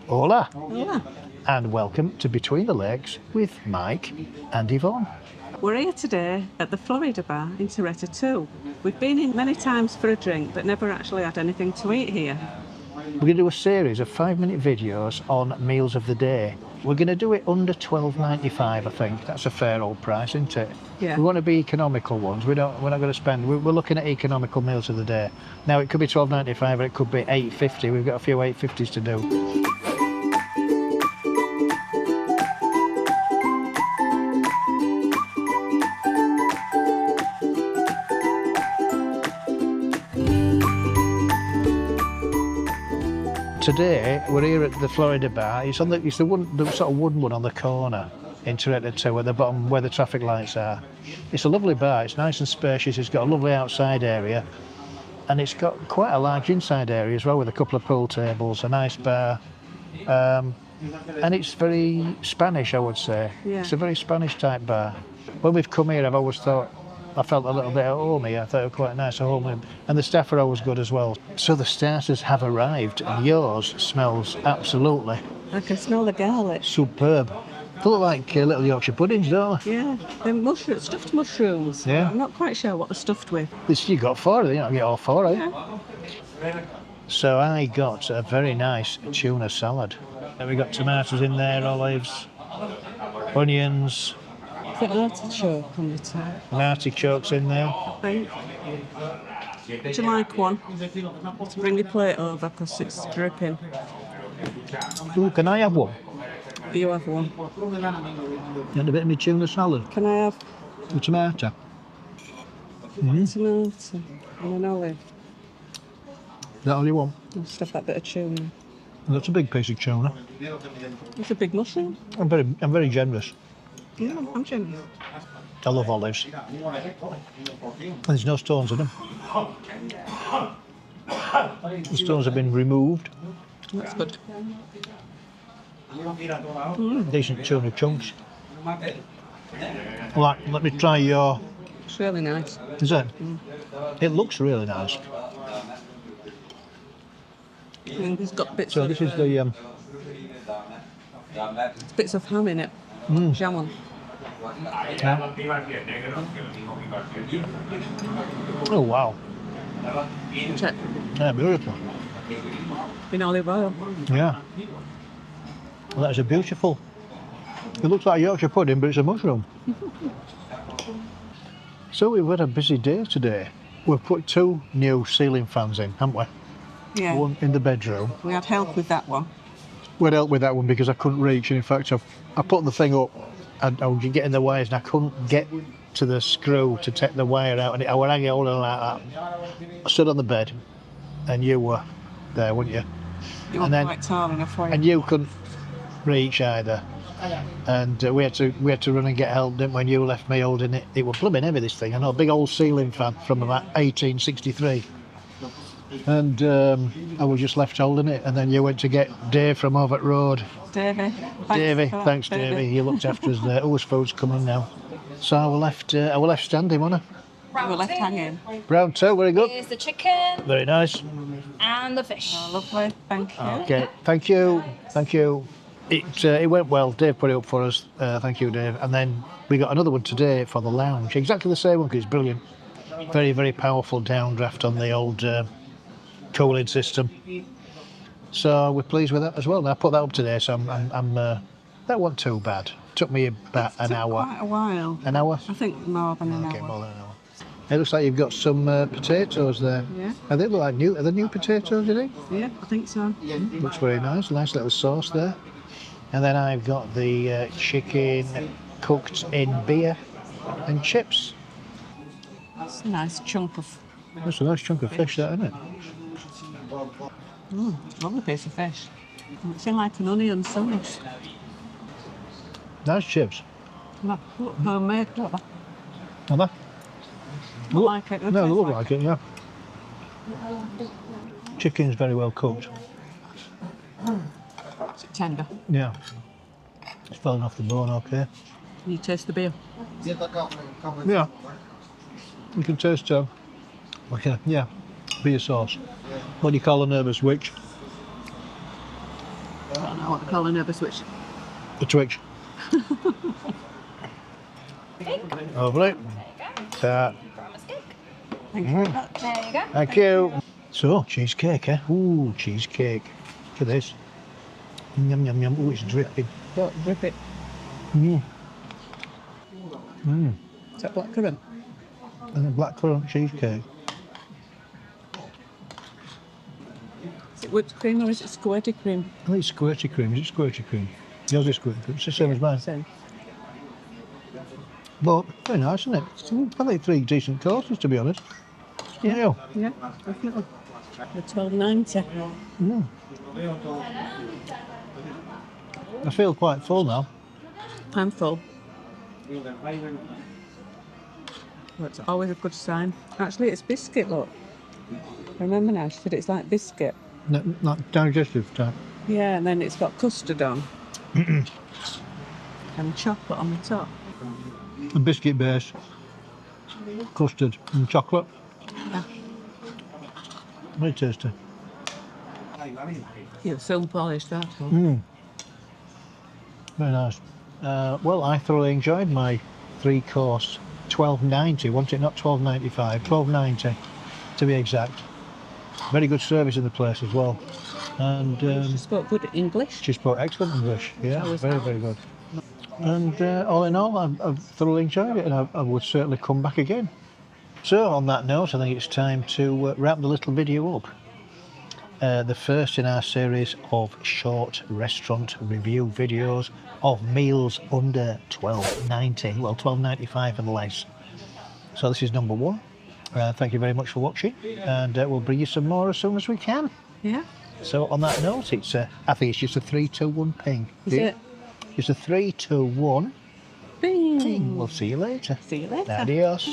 Hola, Hola. and welcome to Between the Lakes with Mike and Yvonne. We're here today at the Florida bar in Torreta 2. We've been in many times for a drink, but never actually had anything to eat here. We're going to do a series of 5-minute videos on meals of the day. We're going to do it under $12.95, I think. That's a fair old price, isn't it? Yeah. We want to be economical ones. We're not going to spend. We're looking at economical meals of the day. Now it could be $12.95, or it could be $8.50. We've got a few $8.50s to do. Today we're here at the Florida bar. It's the sort of wooden one on the corner in Torreta 2 at the bottom where the traffic lights are. It's a lovely bar. It's nice and spacious. It's got a lovely outside area, and it's got quite a large inside area as well with a couple of pool tables, a nice bar, and it's very Spanish, I would say. Yeah. It's a very Spanish type bar. When we've come here, I've always thought I felt a little bit at home here. I thought it was quite nice at home, and the staff are always good as well. So the starters have arrived, and yours smells absolutely I can smell the garlic. superb. They look like little Yorkshire puddings, don't they? Yeah, they're stuffed mushrooms. Yeah. I'm not quite sure what they're stuffed with. You got 4 of them, you don't get all 4, eh? Yeah. So I got a very nice tuna salad. And we got tomatoes in there, olives, onions, Is it artichoke on the top? and artichokes in there. I think. Would you like one? To bring your plate over because it's dripping. Ooh, can I have one? You have one. You want a bit of my tuna salad? Can I have With tomato? tomato and an olive? Is that all you want? I'll stuff that bit of tuna. That's a big piece of tuna. It's a big mushroom. I'm very generous. Yeah, I'm generous. I love olives. There's no stones in them. The stones have been removed. That's good. Decent tuna chunks. Let me try your... It's really nice. Is it? It looks really nice. And it's got bits So of this is the... bits of ham in it. Jam on. Oh wow. Check. Yeah, beautiful. In olive oil. Yeah. Well, that's a beautiful... It looks like Yorkshire pudding, but it's a mushroom. So we've had a busy day today. We've put 2 new ceiling fans in, haven't we? Yeah. One in the bedroom. We had help with that one. We'd help with that one because I couldn't reach, and in fact I put the thing up and I was getting the wires and I couldn't get to the screw to take the wire out, and I was hanging holding like that. I stood on the bed and you were there, weren't you? You were And then- quite tall enough for And you couldn't reach either. And we had to run and get help, didn't we? When you left me holding it. It was blooming heavy, this thing. I know, a big old ceiling fan from about 1863. And I was just left holding it, and then you went to get Dave from over at Road. Davey. Thanks Davey, he looked after us there. Whose food's coming now? So I was left standing, wasn't We were left hanging. I? Round 2, very good. Here's the chicken Very nice. and the fish. Oh, lovely. Thank you. Okay, thank you. It went well. Dave put it up for us. Thank you, Dave. And then we got another one today for the lounge. Exactly the same one, because it's brilliant. Very, very powerful downdraft on the old cooling system. So we're pleased with that as well. And I put that up today, so I'm that wasn't too bad. Took me about an hour. Quite a while. An hour? I think more than an Okay, hour. more than an hour. It looks like you've got some potatoes there. Yeah. They look like new. Are they new potatoes, do they? Yeah, I think so. Looks very nice. Nice little sauce there. And then I've got the chicken cooked in beer and chips. That's a nice chunk of... That's a nice chunk of fish, that, isn't it? Lovely piece of fish. It's in like an onion sauce. Nice chips. Look, homemade, don't they? Are they? Look like it. No, they look like it, yeah. Chicken's very well cooked. Is it tender? Yeah. It's falling off the bone, okay. Can you taste the beer? Yeah. You can taste, okay, yeah, beer sauce. What do you call a nervous witch? I don't know what to call a nervous switch. The Twitch. Lovely. Ta. Thank you. There you go. Thank you. So, cheesecake, eh? Ooh, cheesecake. Look at this. Yum, yum, yum. Ooh, it's dripping. Don't rip it. Mm. Mm. Is that blackcurrant? And a blackcurrant cheesecake. Is it whipped cream or is it squirty cream? I think it's squirty cream. Is it squirty cream? Yours is squirty cream. It's the same as mine. Same. But very nice, isn't it? I think 3 decent courses, to be honest. Yeah. Yeah, definitely. The £12.90. Mm. I feel quite full now. I'm full. Well, it's always a good sign. Actually, it's biscuit, look. I remember now, she said it's like biscuit. Not digestive type. Yeah, and then it's got custard on. And chocolate on the top. A biscuit base, custard and chocolate. Yeah. Very tasty. You're so polished, that. Mm. Very nice. Well, I thoroughly enjoyed my 3-course. £12.90, wasn't it? Not £12.95, £12.90 to be exact. Very good service in the place as well. And She spoke good English. she spoke excellent English. Yeah, Always very, have. very good. And all in all, I've thoroughly enjoyed it, and I would certainly come back again. So, on that note, I think it's time to wrap the little video up. The first in our series of short restaurant review videos of meals under £12.90, well, £12.95 and less. So this is number 1. Thank you very much for watching, and we'll bring you some more as soon as we can. Yeah. So on that note, it's I think it's just a 3, 2, 1 ping. Is it? It's a 3, 2, 1 Bing. ping. We'll see you later. See you later. Adios.